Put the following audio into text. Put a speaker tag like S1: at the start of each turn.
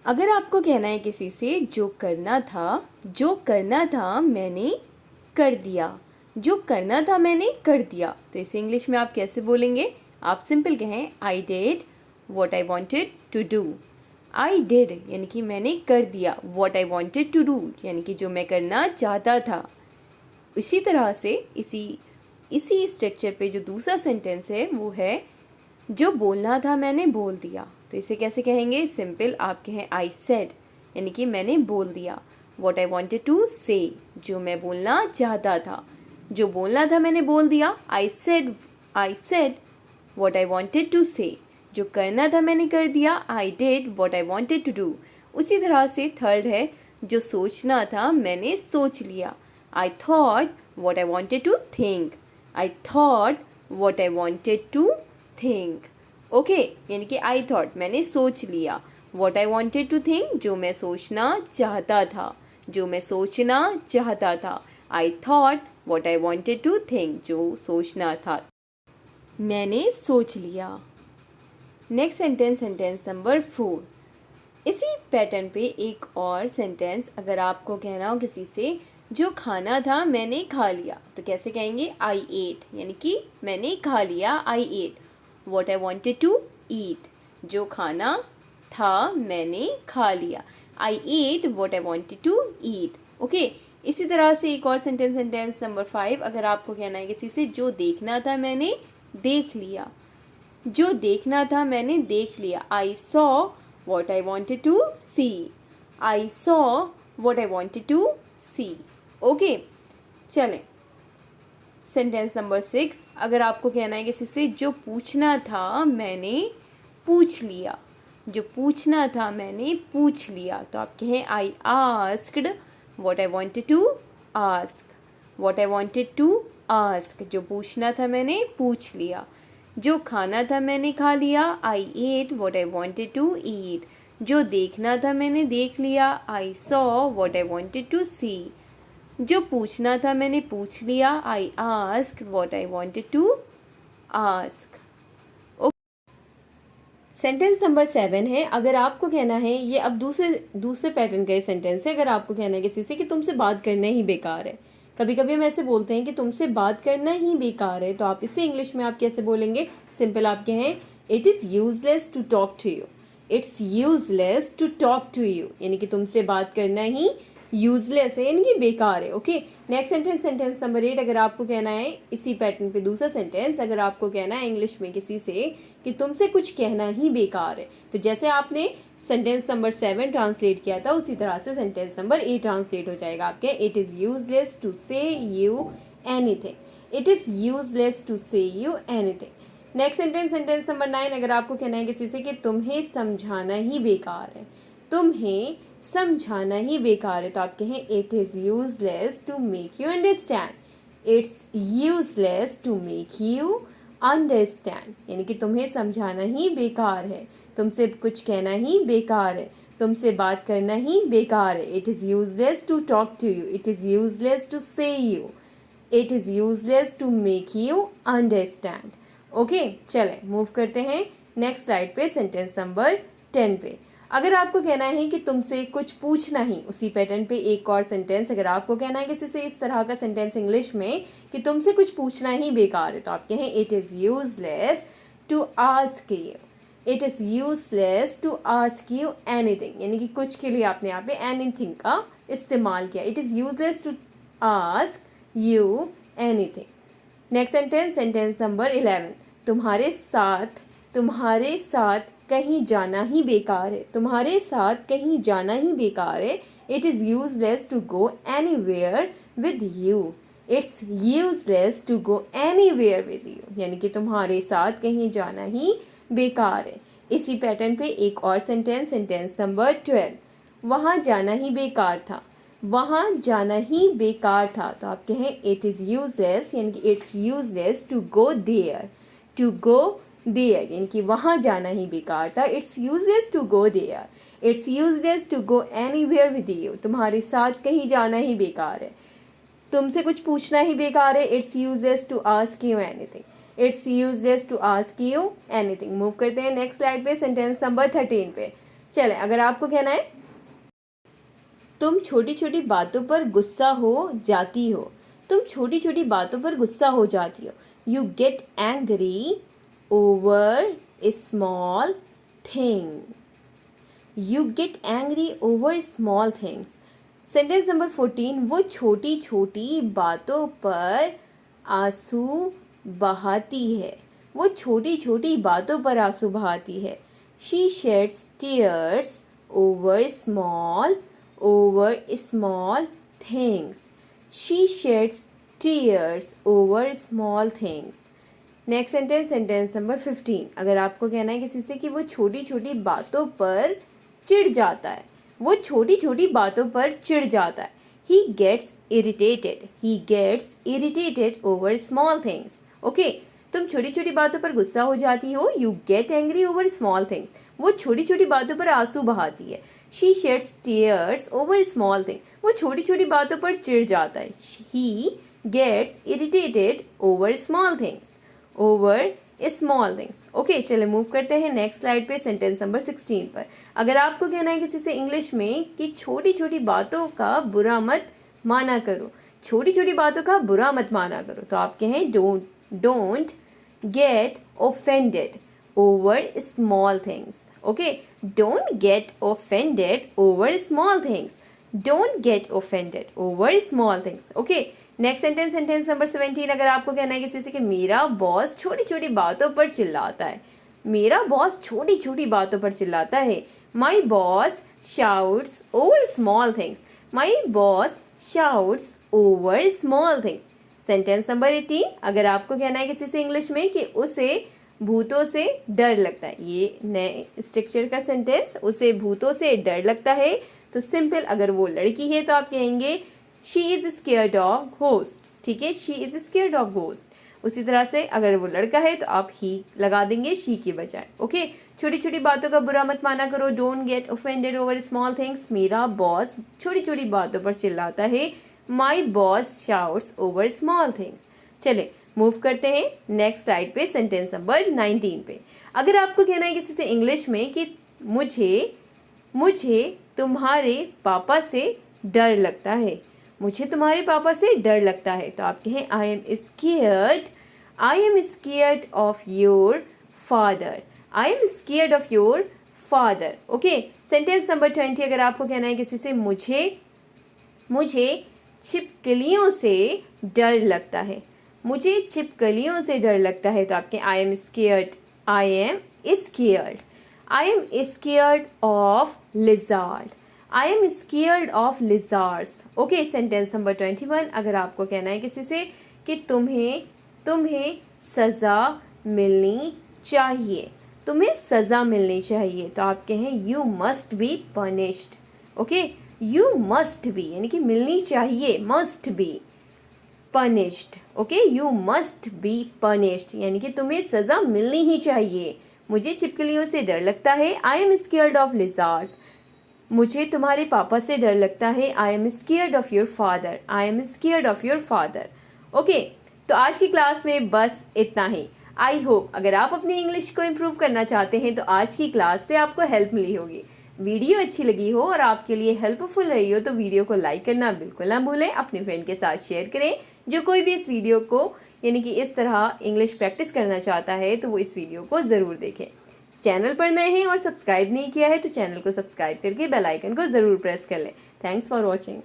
S1: अगर आपको कहना है किसी से जो करना था मैंने कर दिया, जो करना था मैंने कर दिया, तो इसे इंग्लिश में आप कैसे बोलेंगे? आप सिंपल कहें I did what I wanted to do. I did यानी कि मैंने कर दिया, what I wanted to do यानी कि जो मैं करना चाहता था। इसी तरह से इसी स्ट्रक्चर पे जो दूसरा सेंटेंस है वो है जो बोलना था मैंने बोल दिया। तो इसे कैसे कहेंगे? सिंपल आप कहें आई सेड यानी कि मैंने बोल दिया। What I wanted to say जो मैं बोलना चाहता था, जो बोलना था मैंने बोल दिया। I said what I wanted to say जो करना था मैंने कर दिया। I did what I wanted to do. उसी तरह से थर्ड है जो सोचना था मैंने सोच लिया। I thought what I wanted to think. I thought what I wanted to think. Okay यानी कि आई थॉट मैंने सोच लिया, what I wanted to think जो मैं सोचना चाहता था, जो मैं सोचना चाहता था। I thought what I wanted to think जो सोचना था, मैंने सोच लिया। Next sentence number 4। इसी पैटर्न पे एक और सेंटेंस, अगर आपको कहना हो किसी से जो खाना था मैंने खा लिया, तो कैसे कहेंगे? आई एट यानी कि मैंने खा लिया। I ate what I wanted to eat जो खाना था मैंने खा लिया। I ate what I wanted to eat. Okay इसी तरह से एक और सेंटेंस नंबर 5, अगर आपको कहना है किसी से जो देखना था मैंने देख लिया, जो देखना था मैंने देख लिया। I saw what I wanted to see. I saw what I wanted to see. Okay चलें सेंटेंस नंबर 6, अगर आपको कहना है किसी से जो पूछना था मैंने पूछ लिया, जो पूछना था मैंने पूछ लिया, तो आप कहें I asked what I wanted to ask. What I wanted to ask जो पूछना था मैंने पूछ लिया। जो खाना था मैंने खा लिया। I ate what I wanted to eat जो देखना था मैंने देख लिया। I saw what I wanted to see जो पूछना था मैंने पूछ लिया। I asked what I wanted to ask. Sentence number 7 है, अगर आपको कहना है, ये अब दूसरे पैटर्न का सेंटेंस है। अगर आपको कहना है किसी से कि तुमसे बात करना ही बेकार है, कभी कभी हम ऐसे बोलते हैं कि तुमसे बात करना ही बेकार है, तो आप इसे इंग्लिश में आप कैसे बोलेंगे? सिंपल आप कहें it is useless to talk to you. It's useless to talk to you यानी कि तुमसे बात करना ही यूजलेस है यानी कि बेकार है। ओके नेक्स्ट सेंटेंस नंबर 8, अगर आपको कहना है इसी पैटर्न पे दूसरा सेंटेंस, अगर आपको कहना है इंग्लिश में किसी से कि तुमसे कुछ कहना ही बेकार है, तो जैसे आपने सेंटेंस नंबर 7 ट्रांसलेट किया था उसी तरह से सेंटेंस नंबर 8 ट्रांसलेट हो जाएगा आपके। It is useless to say you anything. It is useless to say you anything. Next sentence number 9, अगर आपको कहना है किसी से कि तुम्हें समझाना ही बेकार है, तुम्हें समझाना ही बेकार है, तो आप कहें it is useless to make you understand. It's useless to make you understand यानी कि तुम्हें समझाना ही बेकार है, तुमसे कुछ कहना ही बेकार है, तुमसे बात करना ही बेकार है। It is useless to talk to you. It is useless to say you. It is useless to make you understand. Okay चलें मूव करते हैं नेक्स्ट स्लाइड पे सेंटेंस नंबर 10 पे। अगर आपको कहना है कि तुमसे कुछ पूछना ही, उसी पैटर्न पे एक और सेंटेंस, अगर आपको कहना है किसी से इस तरह का सेंटेंस इंग्लिश में कि तुमसे कुछ पूछना ही बेकार है, तो आप कहें it is useless to ask you. It is useless to ask you anything यानी कि कुछ के लिए आपने यहाँ पे एनीथिंग का इस्तेमाल किया। It is useless to ask you anything. Next sentence number 11, तुम्हारे साथ कहीं जाना ही बेकार है। तुम्हारे साथ कहीं जाना ही बेकार है। It is useless to go anywhere with you. It's useless to go anywhere with you यानी कि तुम्हारे साथ कहीं जाना ही बेकार है। इसी पैटर्न पे एक और सेंटेंस नंबर 12, वहाँ जाना ही बेकार था। वहाँ जाना ही बेकार था, तो आप कहें इट इज यूजलेस यानी कि it's useless to go there. To go there यानी कि वहाँ जाना ही बेकार था। It's useless to go there. It's useless to go anywhere with you तुम्हारे साथ कहीं जाना ही बेकार है। तुमसे कुछ पूछना ही बेकार है। It's useless to ask you anything. It's useless to ask you anything. Move करते हैं नेक्स्ट स्लाइड पे सेंटेंस नंबर 13 पे। चले, अगर आपको कहना है तुम छोटी छोटी बातों पर गुस्सा हो जाती हो, तुम छोटी छोटी बातों पर गुस्सा हो जाती हो, you get angry over A small thing, you get angry over small things. Sentence number 14, वो छोटी छोटी बातों पर आंसू बहाती है, वो छोटी छोटी बातों पर आंसू बहाती है। She shades tears over small things, she shades tears over small things. Next sentence, sentence number 15, अगर आपको कहना है किसी से कि वो छोटी छोटी बातों पर चिढ़ जाता है, वो छोटी छोटी बातों पर चिढ़ जाता है, he gets irritated over small things. Okay, तुम छोटी छोटी बातों पर गुस्सा हो जाती हो, you get angry over small things. वो छोटी छोटी बातों पर आंसू बहाती है, she sheds tears over small things. वो छोटी छोटी बातों पर चिढ़ जाता है, he gets irritated over small things. Small things. Okay, चले मूव करते हैं नेक्स्ट स्लाइड पे, सेंटेंस नंबर 16 पर। अगर आपको कहना है किसी से इंग्लिश में कि छोटी छोटी बातों का बुरा मत माना करो, छोटी छोटी बातों का बुरा मत माना करो, तो आप कहें don't get offended over small things. Okay, don't get offended over small things, don't get offended over small things. Okay, next sentence, sentence number 17, अगर आपको कहना है किसी से कि मेरा बॉस छोटी छोटी बातों पर चिल्लाता है, मेरा बॉस छोटी छोटी बातों पर चिल्लाता है, my boss shouts over small things, my boss shouts over small things. Sentence number 18, अगर आपको कहना है किसी से इंग्लिश में कि उसे भूतों से डर लगता है, ये नए स्ट्रक्चर का सेंटेंस, उसे भूतों से डर लगता है, तो सिंपल, अगर वो लड़की है तो आप कहेंगे she is scared of ghost. ठीक है, she is scared of ghost. उसी तरह से अगर वो लड़का है तो आप ही लगा देंगे शी की बजाय। ओके, छोटी छोटी बातों का बुरा मत माना करो, don't get offended over small things, मेरा बॉस छोटी छोटी बातों पर चिल्लाता है, my boss shouts over small things. चले मूव करते हैं नेक्स्ट स्लाइड पे, सेंटेंस नंबर 19 पे। अगर आपको कहना है किसी से इंग्लिश में कि मुझे तुम्हारे पापा से डर लगता है, मुझे तुम्हारे पापा से डर लगता है, तो आप कहें I am scared of your father, I am scared of your father. Okay, sentence number 20, अगर आपको कहना है किसी से मुझे छिपकलियों से डर लगता है, मुझे छिपकलियों से डर लगता है, तो आपके I am scared of lizard, I am scared of lizards. Okay, sentence number 21, अगर आपको कहना है किसी से कि तुम्हें सज़ा मिलनी चाहिए, तुम्हें सज़ा मिलनी चाहिए, तो आप कहें you must be punished. Okay, you must be यानी कि मिलनी चाहिए, must be punished. Okay, you must be punished यानी कि तुम्हें सज़ा मिलनी ही चाहिए। मुझे छिपकलियों से डर लगता है, I am scared of lizards. मुझे तुम्हारे पापा से डर लगता है, I am scared of your father, I am scared of your father. Okay, तो आज की क्लास में बस इतना ही। आई होप अगर आप अपनी इंग्लिश को इम्प्रूव करना चाहते हैं तो आज की क्लास से आपको हेल्प मिली होगी। वीडियो अच्छी लगी हो और आपके लिए हेल्पफुल रही हो तो वीडियो को लाइक करना बिल्कुल ना भूलें, अपने फ्रेंड के साथ शेयर करें। जो कोई भी इस वीडियो को यानी कि इस तरह इंग्लिश प्रैक्टिस करना चाहता है तो वो इस वीडियो को ज़रूर देखें। चैनल पर नए हैं और सब्सक्राइब नहीं किया है तो चैनल को सब्सक्राइब करके बेल आइकन को ज़रूर प्रेस कर लें। Thanks for watching.